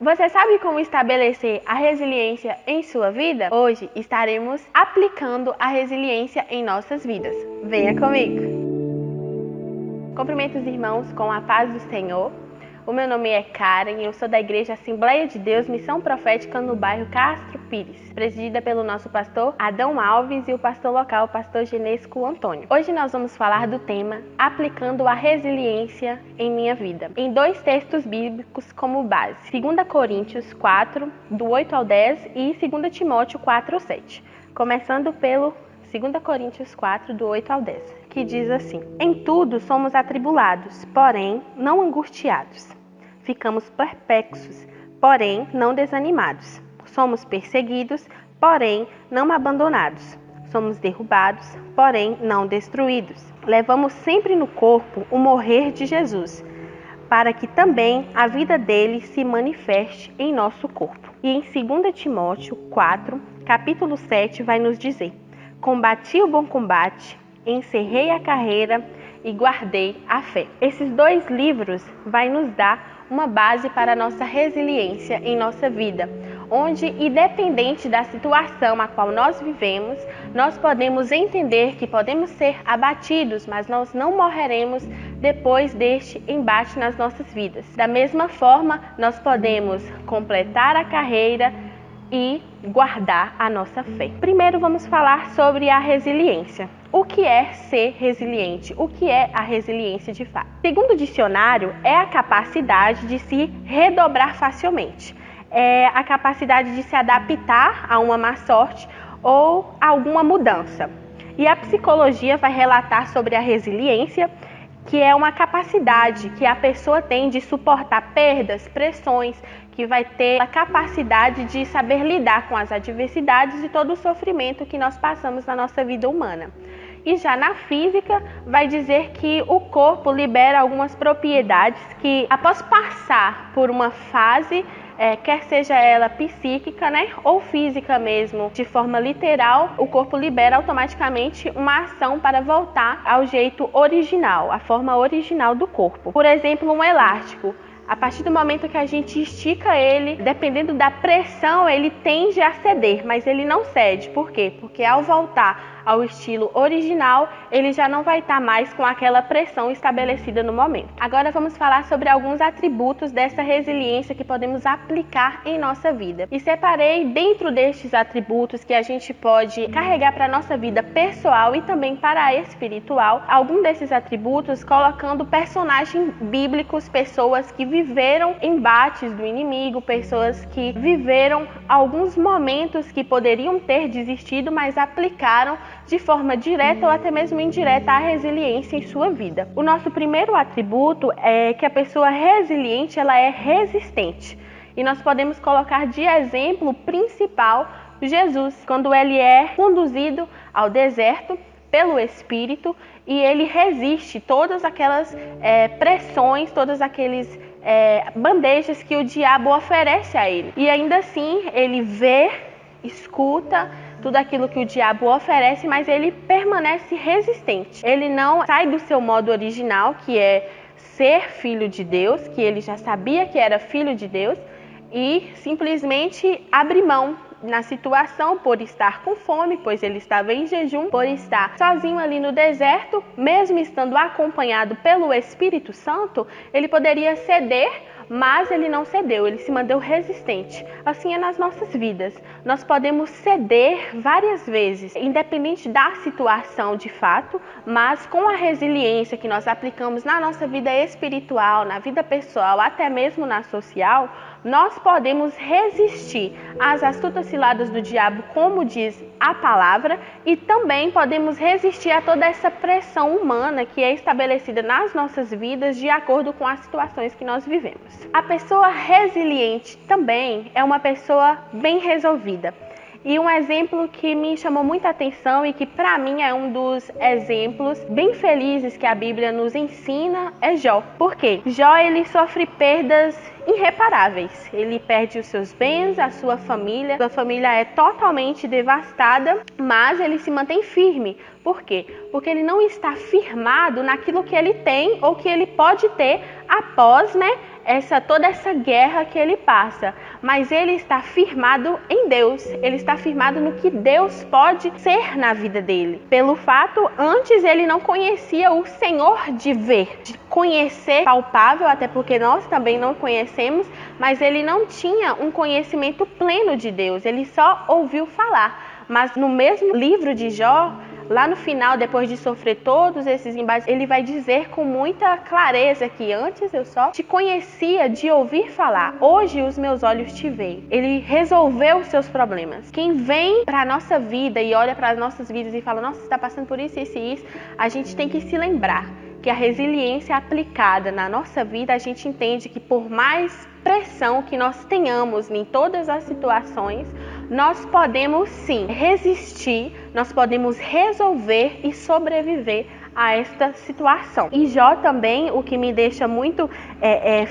Você sabe como estabelecer a resiliência em sua vida? Hoje estaremos aplicando a resiliência em nossas vidas. Venha comigo! Cumprimento os irmãos com a paz do Senhor. O meu nome é Karen e eu sou da Igreja Assembleia de Deus Missão Profética no bairro Castro Pires, presidida pelo nosso pastor Adão Alves e o pastor local, o pastor Genesco Antônio. Hoje nós vamos falar do tema Aplicando a Resiliência em Minha Vida, em dois textos bíblicos como base, 2 Coríntios 4, do 8 ao 10 e 2 Timóteo 4, 7. Começando pelo 2 Coríntios 4, do 8 ao 10, que diz assim: Em tudo somos atribulados, porém não angustiados. Ficamos perplexos, porém não desanimados. Somos perseguidos, porém não abandonados. Somos derrubados, porém não destruídos. Levamos sempre no corpo o morrer de Jesus, para que também a vida dele se manifeste em nosso corpo. E em 2 Timóteo 4, capítulo 7, vai nos dizer: Combati o bom combate, encerrei a carreira e guardei a fé. Esses dois livros vai nos dar uma base para a nossa resiliência em nossa vida, onde, independente da situação a qual nós vivemos, nós podemos entender que podemos ser abatidos, mas nós não morreremos depois deste embate nas nossas vidas. Da mesma forma, nós podemos completar a carreira e guardar a nossa fé. Primeiro vamos falar sobre a resiliência. O que é ser resiliente? O que é a resiliência de fato? Segundo o dicionário, é a capacidade de se redobrar facilmente. É a capacidade de se adaptar a uma má sorte ou a alguma mudança. E a psicologia vai relatar sobre a resiliência, que é uma capacidade que a pessoa tem de suportar perdas, pressões, que vai ter a capacidade de saber lidar com as adversidades e todo o sofrimento que nós passamos na nossa vida humana. E já na física, vai dizer que o corpo libera algumas propriedades que, após passar por uma fase, quer seja ela psíquica, ou física mesmo, de forma literal, o corpo libera automaticamente uma ação para voltar ao jeito original, a forma original do corpo. Por exemplo, um elástico. A partir do momento que a gente estica ele, dependendo da pressão, ele tende a ceder, mas ele não cede. Por quê? Porque ao voltar ao estilo original, ele já não vai estar mais com aquela pressão estabelecida no momento. Agora vamos falar sobre alguns atributos dessa resiliência que podemos aplicar em nossa vida. E separei dentro destes atributos que a gente pode carregar para a nossa vida pessoal e também para a espiritual, algum desses atributos colocando personagens bíblicos, pessoas que viveram embates do inimigo, pessoas que viveram alguns momentos que poderiam ter desistido, mas aplicaram de forma direta ou até mesmo indireta a resiliência em sua vida. O nosso primeiro atributo é que a pessoa resiliente, ela é resistente. E nós podemos colocar de exemplo principal Jesus, quando ele é conduzido ao deserto pelo Espírito e ele resiste todas aquelas pressões, todas aqueles bandejas que o diabo oferece a ele. E ainda assim, ele vê, escuta tudo aquilo que o diabo oferece, mas ele permanece resistente. Ele não sai do seu modo original, que é ser filho de Deus, que ele já sabia que era filho de Deus, e simplesmente abre mão na situação por estar com fome, pois ele estava em jejum, por estar sozinho ali no deserto, mesmo estando acompanhado pelo Espírito Santo, ele poderia ceder, mas ele não cedeu, ele se manteve resistente. Assim é nas nossas vidas. Nós podemos ceder várias vezes, independente da situação de fato, mas com a resiliência que nós aplicamos na nossa vida espiritual, na vida pessoal, até mesmo na social, nós podemos resistir às astutas ciladas do diabo, como diz a palavra, e também podemos resistir a toda essa pressão humana que é estabelecida nas nossas vidas de acordo com as situações que nós vivemos. A pessoa resiliente também é uma pessoa bem resolvida. E um exemplo que me chamou muita atenção e que para mim é um dos exemplos bem felizes que a Bíblia nos ensina é Jó. Por quê? Jó, ele sofre perdas irreparáveis. Ele perde os seus bens, a sua família é totalmente devastada, mas ele se mantém firme. Por quê? Porque ele não está firmado naquilo que ele tem ou que ele pode ter após, toda essa guerra que ele passa, mas ele está firmado em Deus, ele está firmado no que Deus pode ser na vida dele. Pelo fato, antes ele não conhecia o Senhor de ver, de conhecer palpável, até porque nós também não conhecemos, mas ele não tinha um conhecimento pleno de Deus, ele só ouviu falar. Mas no mesmo livro de Jó, lá no final, depois de sofrer todos esses embates, ele vai dizer com muita clareza que antes eu só te conhecia de ouvir falar, hoje os meus olhos te veem. Ele resolveu os seus problemas. Quem vem para a nossa vida e olha para as nossas vidas e fala, nossa, você está passando por isso, isso e isso, a gente tem que se lembrar que a resiliência aplicada na nossa vida, a gente entende que por mais pressão que nós tenhamos em todas as situações, nós podemos sim resistir, nós podemos resolver e sobreviver a esta situação. E Jó também, o que me deixa muito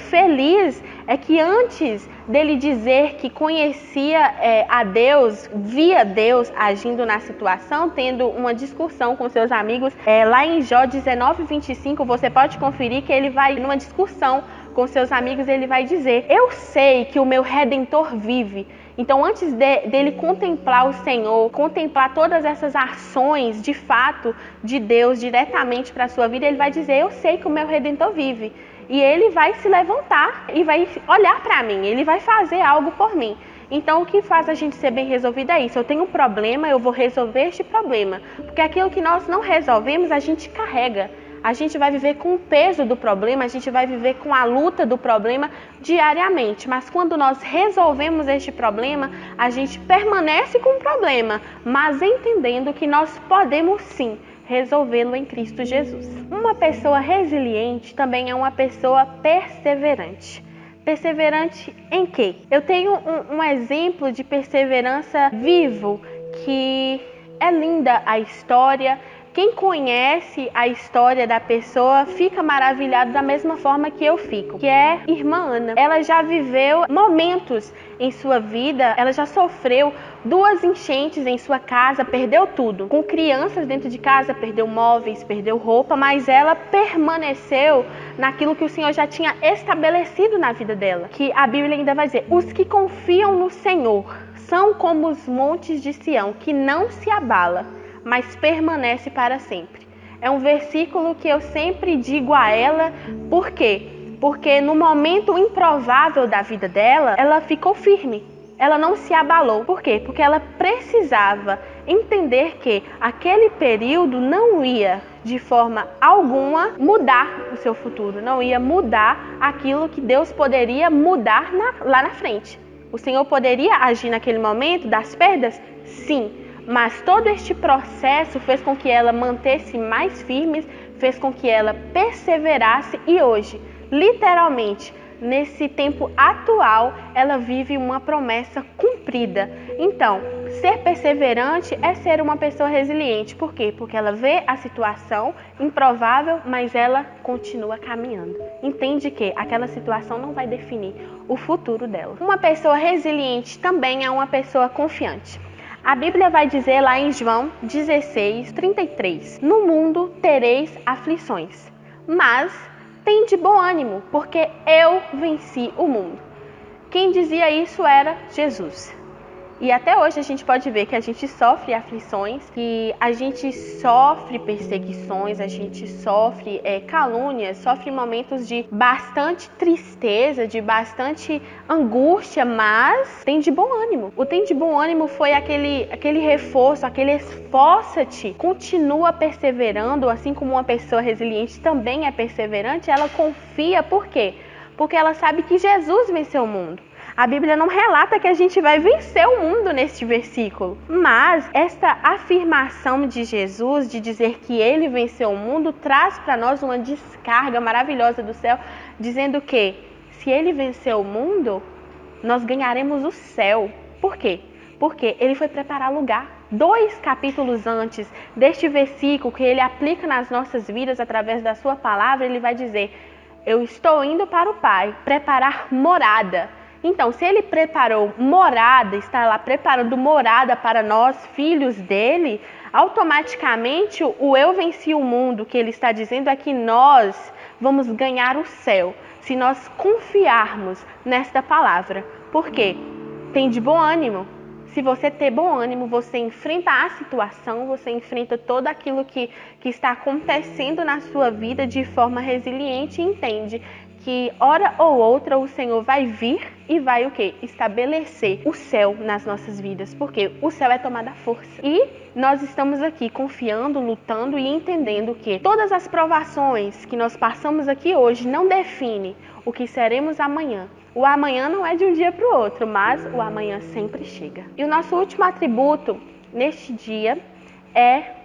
feliz é que antes dele dizer que conhecia a Deus, via Deus agindo na situação, tendo uma discussão com seus amigos, lá em Jó 19:25, você pode conferir que ele vai numa discussão com seus amigos, ele vai dizer, eu sei que o meu Redentor vive. Então, antes dele contemplar o Senhor, contemplar todas essas ações de fato de Deus diretamente para a sua vida, ele vai dizer, eu sei que o meu Redentor vive. E ele vai se levantar e vai olhar para mim, ele vai fazer algo por mim. Então, o que faz a gente ser bem resolvido é isso. Eu tenho um problema, eu vou resolver este problema. Porque aquilo que nós não resolvemos, a gente carrega. A gente vai viver com o peso do problema, a gente vai viver com a luta do problema diariamente. Mas quando nós resolvemos este problema, a gente permanece com o problema, mas entendendo que nós podemos sim resolvê-lo em Cristo Jesus. Uma pessoa resiliente também é uma pessoa perseverante. Perseverante em quê? Eu tenho um exemplo de perseverança vivo, que é linda a história. Quem conhece a história da pessoa fica maravilhado da mesma forma que eu fico, que é irmã Ana. Ela já viveu momentos em sua vida, ela já sofreu 2 enchentes em sua casa, perdeu tudo. Com crianças dentro de casa, perdeu móveis, perdeu roupa, mas ela permaneceu naquilo que o Senhor já tinha estabelecido na vida dela. Que a Bíblia ainda vai dizer, os que confiam no Senhor são como os montes de Sião, que não se abala, mas permanece para sempre. É um versículo que eu sempre digo a ela, por quê? Porque no momento improvável da vida dela, ela ficou firme, ela não se abalou. Por quê? Porque ela precisava entender que aquele período não ia, de forma alguma, mudar o seu futuro, não ia mudar aquilo que Deus poderia mudar lá na frente. O Senhor poderia agir naquele momento das perdas? Sim. Mas todo este processo fez com que ela mantesse mais firme, fez com que ela perseverasse e hoje, literalmente, nesse tempo atual, ela vive uma promessa cumprida. Então, ser perseverante é ser uma pessoa resiliente. Por quê? Porque ela vê a situação improvável, mas ela continua caminhando. Entende que aquela situação não vai definir o futuro dela. Uma pessoa resiliente também é uma pessoa confiante. A Bíblia vai dizer lá em João 16:33, no mundo tereis aflições, mas tende bom ânimo, porque eu venci o mundo. Quem dizia isso era Jesus. E até hoje a gente pode ver que a gente sofre aflições, que a gente sofre perseguições, a gente sofre calúnias, sofre momentos de bastante tristeza, de bastante angústia, mas tem de bom ânimo. O tem de bom ânimo foi aquele reforço, aquele esforça-te, continua perseverando, assim como uma pessoa resiliente também é perseverante, ela confia. Por quê? Porque ela sabe que Jesus venceu o mundo. A Bíblia não relata que a gente vai vencer o mundo neste versículo, mas esta afirmação de Jesus, de dizer que ele venceu o mundo, traz para nós uma descarga maravilhosa do céu, dizendo que se ele venceu o mundo, nós ganharemos o céu. Por quê? Porque ele foi preparar lugar. 2 capítulos antes deste versículo, que ele aplica nas nossas vidas através da sua palavra, ele vai dizer, Eu estou indo para o Pai preparar morada. Então, se ele preparou morada, está lá preparando morada para nós, filhos dele, automaticamente o eu venci o mundo, que ele está dizendo é que nós vamos ganhar o céu, se nós confiarmos nesta palavra. Por quê? Tem de bom ânimo. Se você ter bom ânimo, você enfrenta a situação, você enfrenta tudo aquilo que está acontecendo na sua vida de forma resiliente e entende que hora ou outra o Senhor vai vir e vai o quê? Estabelecer o céu nas nossas vidas, porque o céu é tomada força. E nós estamos aqui confiando, lutando e entendendo que todas as provações que nós passamos aqui hoje não definem o que seremos amanhã. O amanhã não é de um dia para o outro, mas o amanhã sempre chega. E o nosso último atributo neste dia é